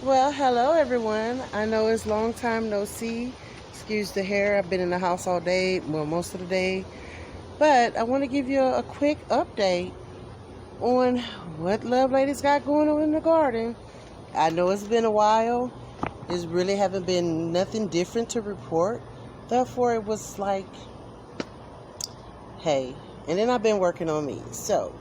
Well, hello everyone. I know it's long time no see. Excuse the hair. I've been in the house all day, well, most of the day. But I want to give you a quick update on what Lovelady's got going on in the garden. I know it's been a while. There's really haven't been nothing different to report. Therefore, it was like, hey. And then I've been working on me. So,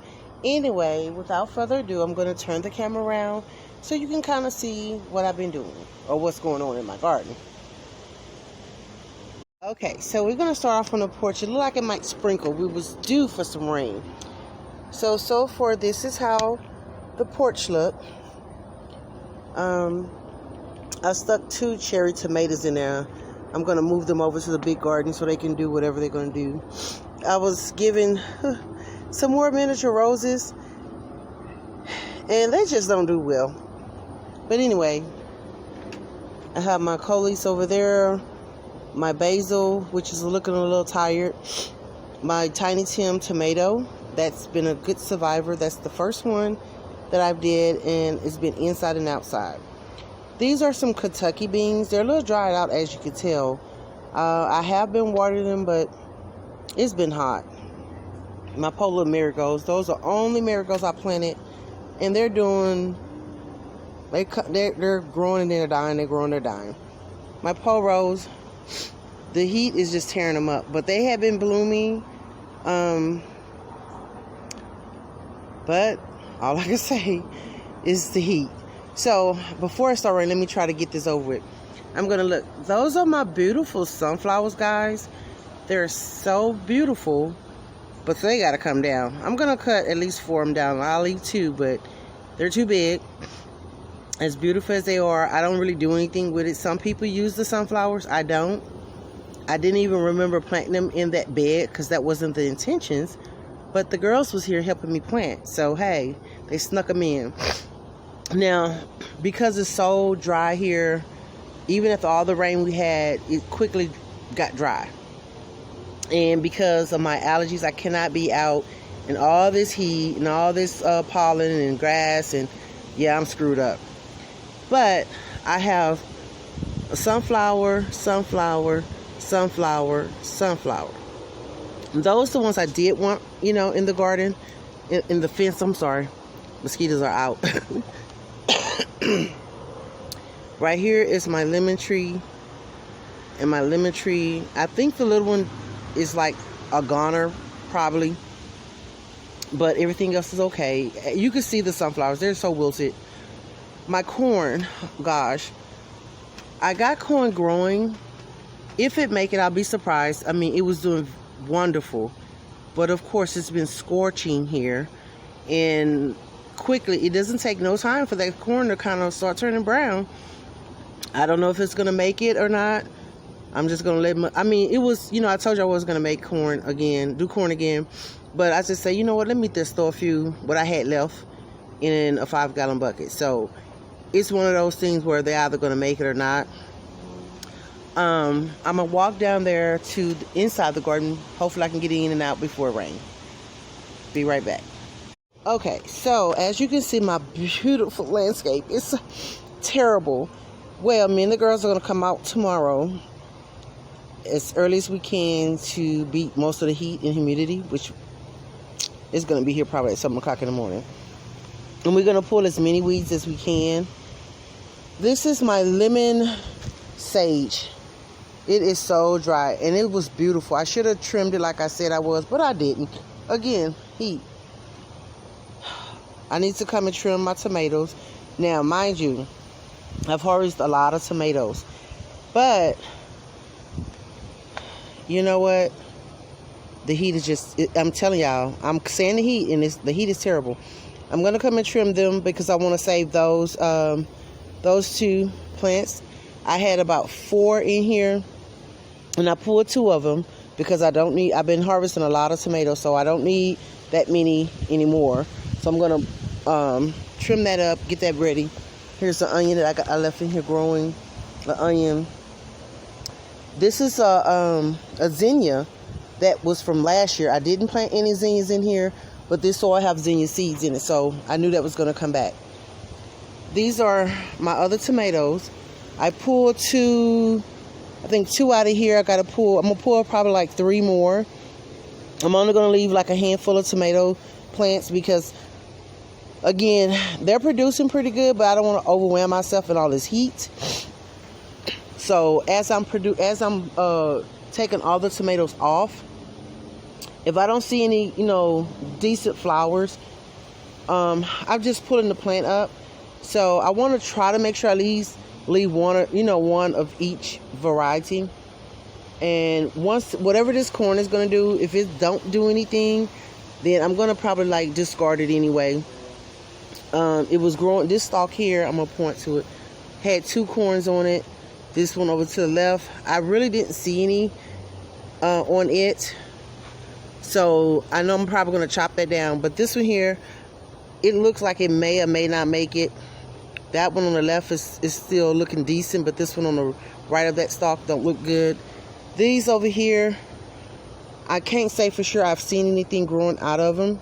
anyway, without further ado, I'm going to turn the camera around so you can kind of see what I've been doing or what's going on in my garden. Okay, so we're going to start off on the porch. It looked like it might sprinkle. We was due for some rain. So far, this is how the porch looked. I stuck 2 cherry tomatoes in there. I'm going to move them over to the big garden so they can do whatever they're going to do. I was given some more miniature roses, and they just don't do well. But anyway, I have my coleus over there, my basil, which is looking a little tired, my Tiny Tim tomato, that's been a good survivor. That's the first one that I've did, and it's been inside and outside. These are some Kentucky beans. They're a little dried out, as you can tell. I have been watering them, but it's been hot. My polar marigolds, those are only marigolds I planted, and they're doing... They're growing and they're dying. They're growing, they're dying. My poros, the heat is just tearing them up. But they have been blooming. But all I can say is the heat. So before I start, let me try to get this over with. I'm going to look. Those are my beautiful sunflowers, guys. They're so beautiful. But they got to come down. I'm going to cut at least 4 of them down. I'll leave 2, but they're too big. As beautiful as they are, I don't really do anything with it. Some people use the sunflowers. I don't. I didn't even remember planting them in that bed because that wasn't the intentions. But the girls was here helping me plant. So, hey, they snuck them in. Now, because it's so dry here, even after all the rain we had, it quickly got dry. And because of my allergies, I cannot be out in all this heat and all this pollen and grass. And, yeah, I'm screwed up. But I have a sunflower, sunflower, sunflower, sunflower. And those are the ones I did want, in the garden, in the fence. I'm sorry. Mosquitoes are out. Right here is my lemon tree. And my lemon tree, I think the little one is like a goner, probably. But everything else is okay. You can see the sunflowers. They're so wilted. My corn, gosh, I got corn growing. If it make it, I'll be surprised. I mean, it was doing wonderful. But of course, it's been scorching here. And quickly, it doesn't take no time for that corn to kind of start turning brown. I don't know if it's going to make it or not. I'm just going to it was, I told you I was going to make corn again, do corn again. But I just say, you know what, let me just throw a few, what I had left, in a 5-gallon bucket. So it's one of those things where they're either going to make it or not. I'm going to walk down there to inside the garden. Hopefully I can get in and out before it rains. Be right back. Okay, so as you can see, my beautiful landscape is terrible. Well, me and the girls are going to come out tomorrow as early as we can to beat most of the heat and humidity, which is going to be here probably at 7 o'clock in the morning. And we're going to pull as many weeds as we can. This is my lemon sage. It is so dry, and it was beautiful. I should have trimmed it like I said I was, but I didn't. Again, heat. I need to come and trim my tomatoes. Now, mind you, I've harvested a lot of tomatoes, but you know what? The heat is just, I'm telling y'all, I'm saying the heat, and the heat is terrible. I'm going to come and trim them because I want to save those 2 plants. I had about 4 in here, and I pulled 2 of them because I've been harvesting a lot of tomatoes, so I don't need that many anymore. So I'm going to trim that up, get that ready. Here's the onion that I left in here growing, the onion. This is a zinnia that was from last year. I didn't plant any zinnias in here, but this soil have zinnia seeds in it, so I knew that was going to come back. these are my other tomatoes. I pulled I think two out of here. I'm going to pull probably like 3 more. I'm only going to leave like a handful of tomato plants because, again, they're producing pretty good, but I don't want to overwhelm myself in all this heat. So as I'm taking all the tomatoes off, if I don't see any, decent flowers, I'm just pulling the plant up. So I want to try to make sure I leave one of each variety. And once, whatever this corn is going to do, if it don't do anything, then I'm going to probably like discard it anyway. It was growing, this stalk here, I'm going to point to it, had 2 corns on it. This one over to the left, I really didn't see any on it. So I know I'm probably going to chop that down. But this one here, it looks like it may or may not make it. That one on the left is still looking decent, but this one on the right of that stalk don't look good. These over here, I can't say for sure I've seen anything growing out of them.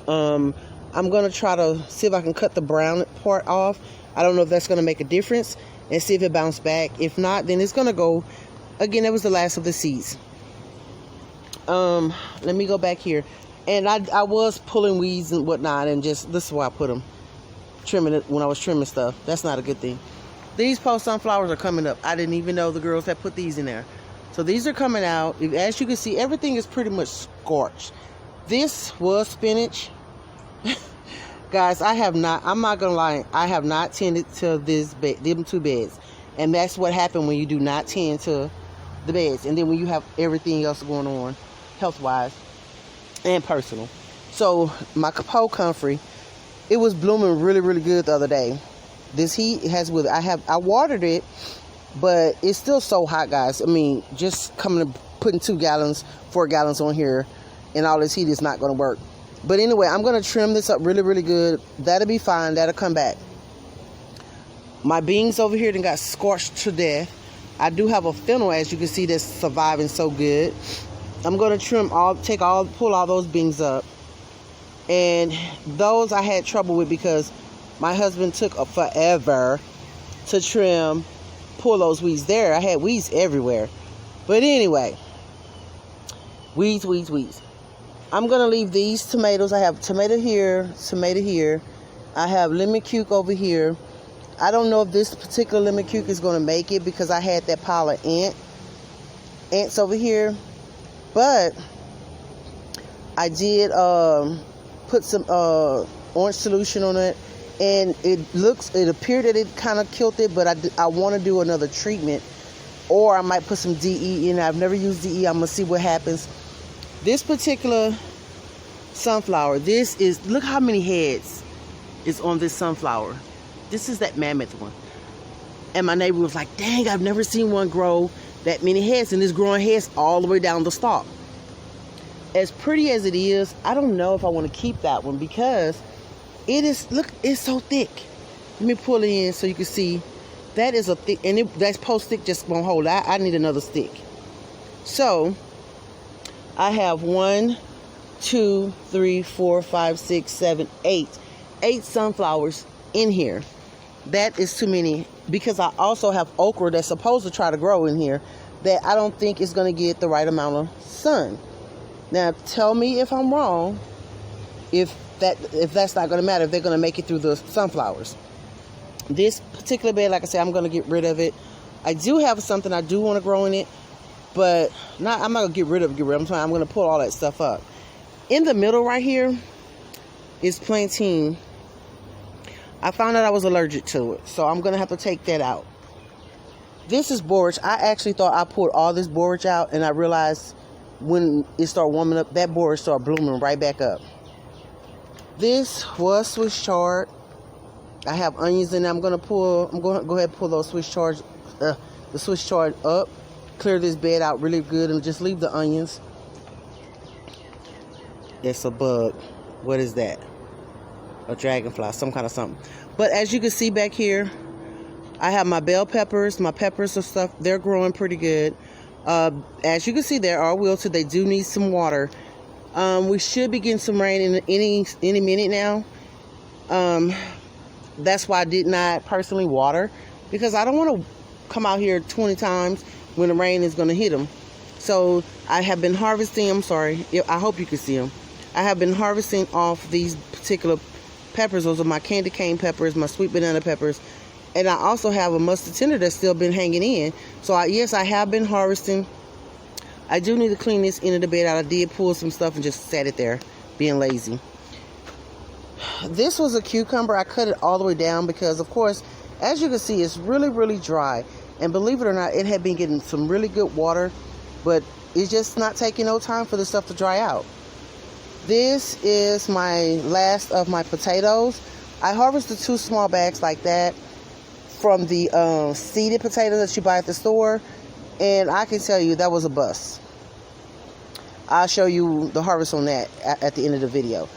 I'm going to try to see if I can cut the brown part off. I don't know if that's going to make a difference, and see if it bounces back. If not, then it's going to go. Again, that was the last of the seeds. Let me go back here. And I was pulling weeds and whatnot, and this is why I put them. Trimming it when I was trimming stuff. That's not a good thing. These post sunflowers are coming up. I didn't even know the girls had put these in there. So these are coming out. As you can see, everything is pretty much scorched. This was spinach. Guys, I'm not gonna lie, I have not tended to them 2 beds. And that's what happened when you do not tend to the beds. And then when you have everything else going on, health-wise and personal. So my Capo comfrey, it was blooming really, really good the other day. This heat has with I watered it, but it's still so hot, guys. I mean, just putting 4 gallons on here and all this heat is not going to work. But anyway, I'm going to trim this up really, really good. That'll be fine. That'll come back. My beans over here then got scorched to death. I do have a fennel, as you can see, that's surviving so good. I'm going to pull all those beans up. And those I had trouble with because my husband took forever to pull those weeds there. I had weeds everywhere. But anyway, weeds. I'm going to leave these tomatoes. I have tomato here. I have lemon cuke over here. I don't know if this particular lemon cuke is going to make it because I had that pile of ants over here. But I did put some orange solution on it, and it appeared that it kind of killed it, but I want to do another treatment, or I might put some DE in. I've never used DE. I'm going to see what happens. This particular sunflower, look how many heads is on this sunflower. This is that mammoth one. And my neighbor was like, dang, I've never seen one grow that many heads, and it's growing heads all the way down the stalk. As pretty as it is, I don't know if I want to keep that one because it's so thick. Let me pull it in so you can see. That is a thick, and that post stick just won't hold. I need another stick. So I have 1, 2, 3, 4, 5, 6, 7, 8 sunflowers in here. That is too many because I also have okra that's supposed to try to grow in here that I don't think is going to get the right amount of sun. Now tell me if I'm wrong, if that's not going to matter, if they're going to make it through the sunflowers. This particular bed, like I said, I'm going to get rid of it. I do have something I do want to grow in it, but I'm not going to get rid of it. I'm going to pull all that stuff up. In the middle right here is plantain. I found out I was allergic to it, so I'm going to have to take that out. This is borage. I actually thought I pulled all this borage out, and I realized when it started warming up, that borage started blooming right back up. This was Swiss chard. I have onions in there. I'm going to go ahead and pull those the Swiss chard up. Clear this bed out really good and just leave the onions. It's a bug. What is that? A dragonfly, some kind of something. But as you can see back here, I have my bell peppers. My peppers and stuff, they're growing pretty good. As you can see, they are wilted. They do need some water. We should be getting some rain in any minute now. That's why I did not personally water, because I don't want to come out here 20 times when the rain is going to hit them. So I have been harvesting, I'm sorry, I hope you can see them. I have been harvesting off these particular peppers. Those are my candy cane peppers, my sweet banana peppers. And I also have a mustard tender that's still been hanging in. So yes, I have been harvesting. I do need to clean this end of the bed out. I did pull some stuff and just sat it there, being lazy. This was a cucumber. I cut it all the way down because, of course, as you can see, it's really, really dry. And believe it or not, it had been getting some really good water, but it's just not taking no time for the stuff to dry out. This is my last of my potatoes. I harvested 2 small bags like that from the seeded potatoes that you buy at the store, and I can tell you that was a bust. I'll show you the harvest on that at the end of the video.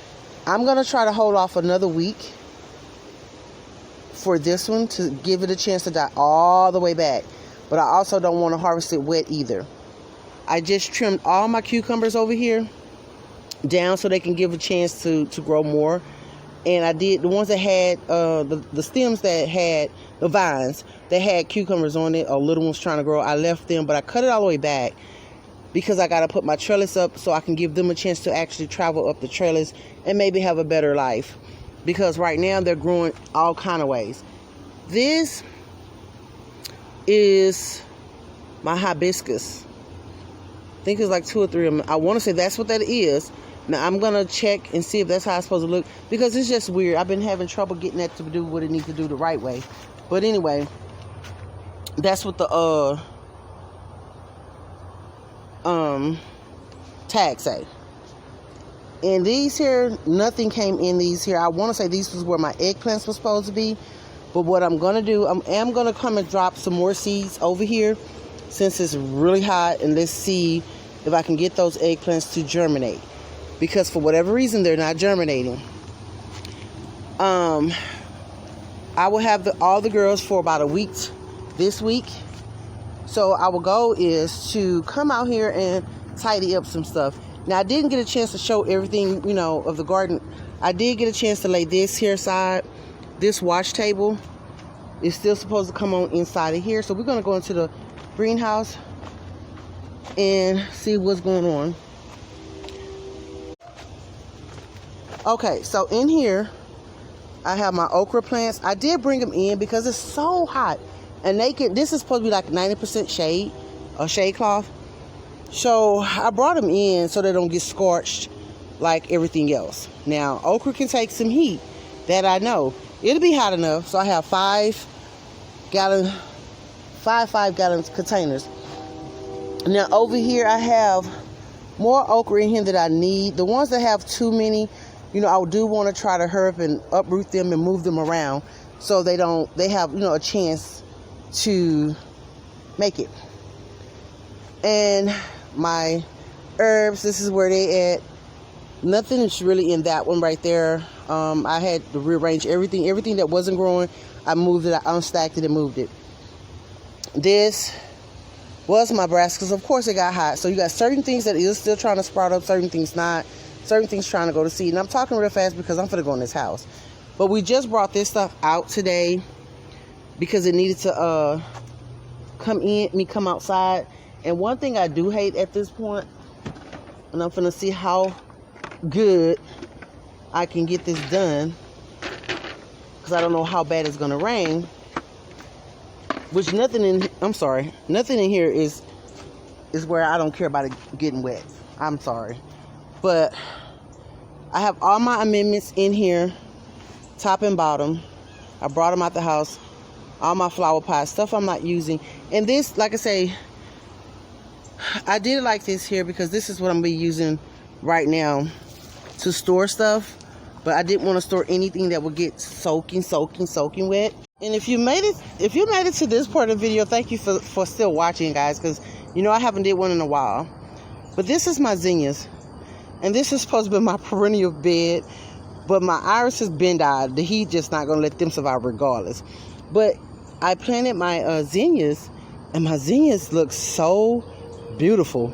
I'm going to try to hold off another week for this one to give it a chance to die all the way back, but I also don't want to harvest it wet either. I just trimmed all my cucumbers over here down so they can give a chance to grow more. And I did the ones that had the stems that had the vines that had cucumbers on it, or little ones trying to grow, I left them, but I cut it all the way back because I got to put my trellis up so I can give them a chance to actually travel up the trellis and maybe have a better life, because right now they're growing all kind of ways. This is my hibiscus. I think it's like 2 or 3 of them. I want to say that's what that is. Now, I'm going to check and see if that's how it's supposed to look, because it's just weird. I've been having trouble getting that to do what it needs to do the right way. But anyway, that's what the tag say. And these here, nothing came in these here. I want to say these was where my eggplants were supposed to be. But what I'm going to do, I am going to come and drop some more seeds over here since it's really hot. And let's see if I can get those eggplants to germinate, because for whatever reason they're not germinating. I will have all the girls for about a week this week. So our goal is to come out here and tidy up some stuff. Now, I didn't get a chance to show everything, of the garden. I did get a chance to lay this here side. This wash table is still supposed to come on inside of here. So we're going to go into the greenhouse and see what's going on. Okay, so in here, I have my okra plants. I did bring them in because it's so hot. And this is supposed to be like 90% shade, or shade cloth. So I brought them in so they don't get scorched like everything else. Now, okra can take some heat, that I know. It'll be hot enough. So I have 5 5 5-gallon containers. Now, over here, I have more okra in here that I need. The ones that have too many, I do want to try to hurry up and uproot them and move them around so they have, a chance to make it. And my herbs, this is where they at. Nothing is really in that one right there. I had to rearrange everything that wasn't growing. I moved it, I unstacked it and moved it. This was my brassicas. Of course it got hot. So you got certain things that is still trying to sprout up, certain things not. Certain things trying to go to seed. And I'm talking real fast because I'm finna go in this house. But we just brought this stuff out today because it needed to come outside. And one thing I do hate at this point, and I'm finna see how good I can get this done, because I don't know how bad it's gonna rain. Which nothing in here is where I don't care about it getting wet. I'm sorry. But I have all my amendments in here, top and bottom. I brought them out the house. All my flower pots, stuff I'm not using. And this, like I say, I did it like this here because this is what I'm going to be using right now to store stuff. But I didn't want to store anything that would get soaking wet. And if you made it to this part of the video, thank you for still watching, guys, because I haven't did one in a while. But this is my zinnias. And this is supposed to be my perennial bed, but my iris has been died. The heat just not going to let them survive regardless. But I planted my zinnias, and my zinnias look so beautiful.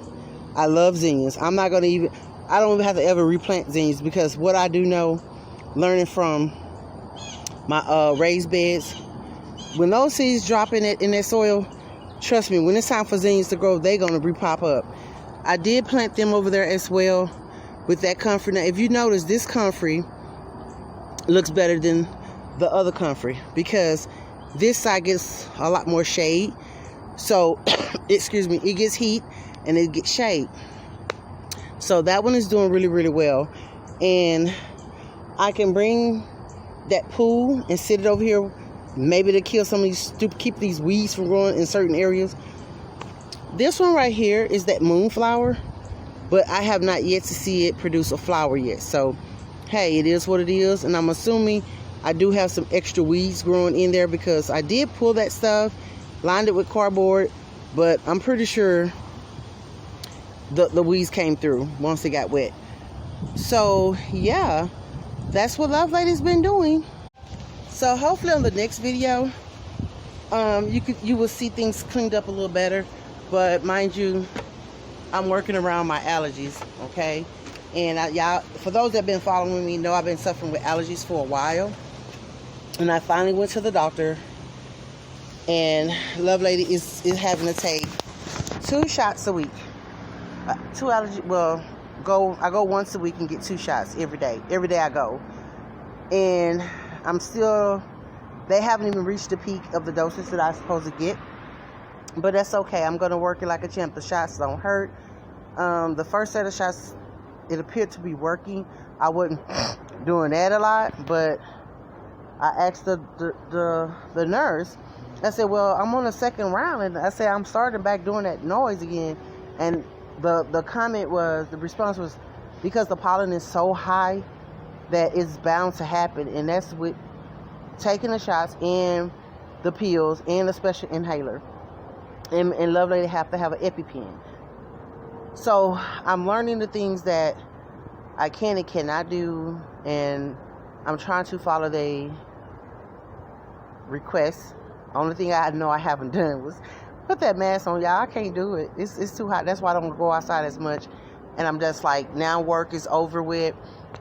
I love zinnias. I don't even have to ever replant zinnias, because what I do know, learning from my raised beds. When those seeds drop in that soil, trust me, when it's time for zinnias to grow, they're going to repop up. I did plant them over there as well with that comfrey. Now, if you notice, this comfrey looks better than the other comfrey because this side gets a lot more shade. So, excuse me, it gets heat and it gets shade. So that one is doing really, really well. And I can bring that pool and sit it over here, maybe to kill some of these keep these weeds from growing in certain areas. This one right here is that moonflower, but I have not yet to see it produce a flower yet. So, hey, it is what it is. And I'm assuming I do have some extra weeds growing in there because I did pull that stuff, lined it with cardboard, but I'm pretty sure the weeds came through once it got wet. So, yeah, that's what Lovelady's been doing. So hopefully on the next video, you will see things cleaned up a little better. But mind you, I'm working around my allergies, okay? And y'all, for those that have been following me, know I've been suffering with allergies for a while. And I finally went to the doctor, and Lovelady is having to take 2 shots a week. I go once a week and get 2 shots every day. Every day I go. And they haven't even reached the peak of the dosage that I'm supposed to get. But that's okay. I'm going to work it like a champ. The shots don't hurt. The first set of shots, it appeared to be working. I wasn't doing that a lot, but I asked the nurse. I said, well, I'm on the second round, and I said, I'm starting back doing that noise again. And the response was, because the pollen is so high that it's bound to happen, and that's with taking the shots and the pills and the special inhaler. And Lovelady have to have an EpiPen. So I'm learning the things that I can and cannot do, and I'm trying to follow the requests. Only thing I know I haven't done was put that mask on, y'all. I can't do it. It's too hot. That's why I don't go outside as much. And I'm just like, now work is over with.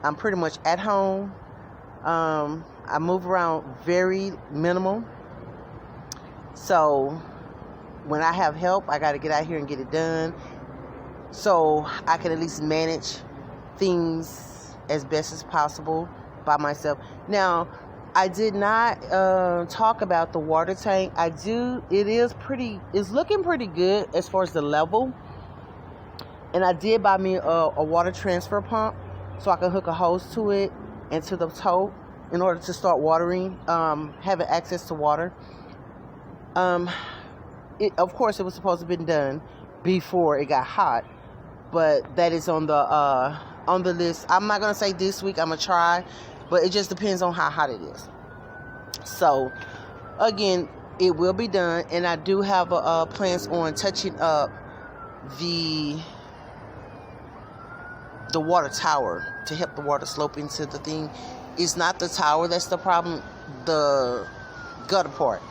I'm pretty much at home. I move around very minimal. So when I have help, I got to get out here and get it done, so I can at least manage things as best as possible by myself. Now, I did not talk about the water tank. It's looking pretty good as far as the level. And I did buy me a water transfer pump so I can hook a hose to it and to the toe in order to start watering, having access to water. Of course, it was supposed to have been done before it got hot, but that is on the list. I'm not going to say this week. I'm going to try, but it just depends on how hot it is. So, again, it will be done, and I do have plans on touching up the water tower to help the water slope into the thing. It's not the tower that's the problem, the gutter part.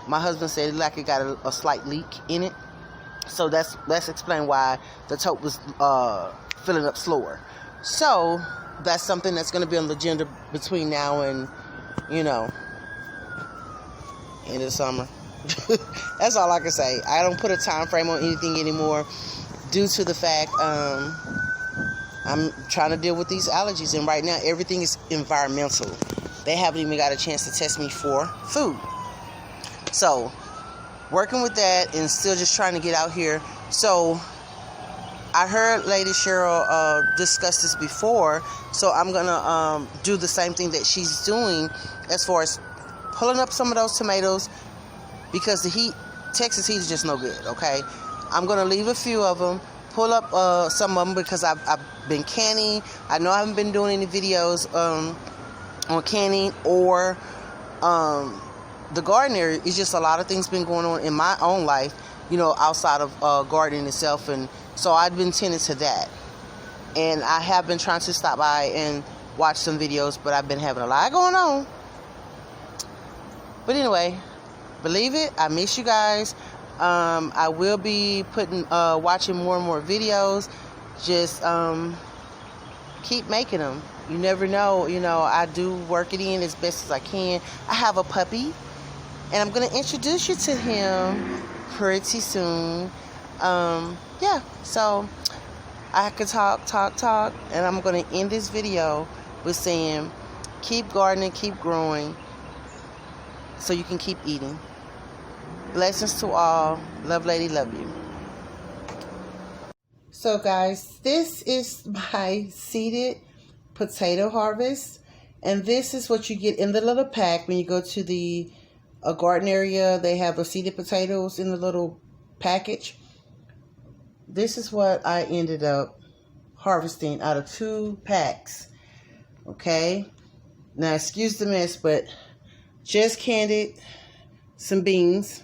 My husband said it got a slight leak in it. So that's explain why the tote was filling up slower. So that's something that's going to be on the agenda between now and, end of the summer. That's all I can say. I don't put a time frame on anything anymore due to the fact I'm trying to deal with these allergies. And right now, everything is environmental. They haven't even got a chance to test me for food. So, working with that and still just trying to get out here. So, I heard Lady Cheryl discuss this before. So, I'm going to do the same thing that she's doing as far as pulling up some of those tomatoes, because the heat, Texas heat is just no good, okay? I'm going to leave a few of them, pull up some of them because I've been canning. I know I haven't been doing any videos on canning or the garden area. It's just a lot of things been going on in my own life, outside of gardening itself. And so I've been tending to that. And I have been trying to stop by and watch some videos, but I've been having a lot going on. But anyway, believe it, I miss you guys. I will be watching more and more videos. Just keep making them. You never know. You know, I do work it in as best as I can. I have a puppy, and I'm going to introduce you to him pretty soon. Yeah, so I could talk, and I'm going to end this video with saying, keep gardening, keep growing, so you can keep eating. Blessings to all. Love Lady, love you. So guys, this is my seeded potato harvest, and this is what you get in the little pack when you go to the garden area. They have the seeded potatoes in the little package. This is what I ended up harvesting out of 2 packs. Okay, now excuse the mess, but just candied some beans.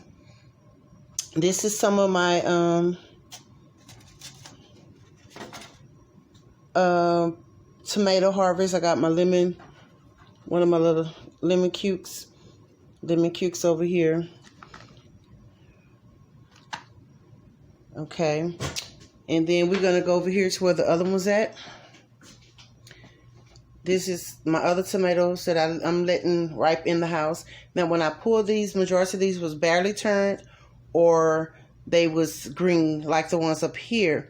This is some of my tomato harvest. I got my lemon, one of my little lemon cukes over here. Okay, and then we're gonna go over here to where the other one's at. This is my other tomatoes that I'm letting ripe in the house. Now, when I pulled these, majority of these was barely turned, or they was green like the ones up here.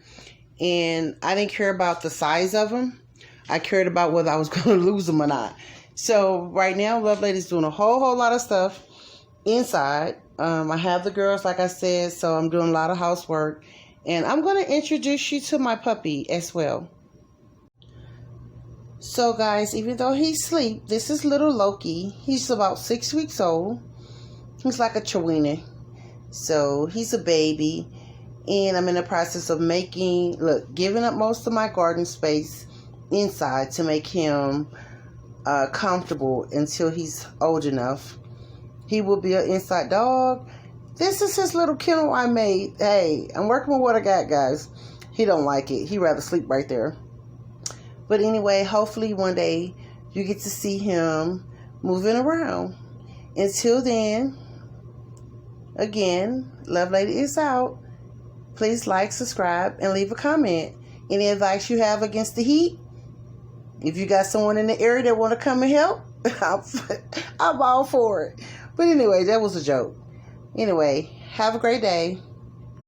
And I didn't care about the size of them. I cared about whether I was going to lose them or not. So right now, Lovelady's doing a whole lot of stuff inside. I have the girls, like I said, so I'm doing a lot of housework. And I'm going to introduce you to my puppy as well. So guys, even though he's asleep, this is little Loki. He's about 6 weeks old. He's like a chihuahua. So he's a baby. And I'm in the process of giving up most of my garden space inside to make him comfortable until he's old enough. He will be an inside dog. This is his little kennel I made. Hey, I'm working with what I got, guys. He don't like it. He'd rather sleep right there. But anyway, hopefully one day you get to see him moving around. Until then, again, Lovelady is out. Please like, subscribe, and leave a comment. Any advice you have against the heat? If you got someone in the area that want to come and help, I'm all for it. But anyway, that was a joke. Anyway, have a great day.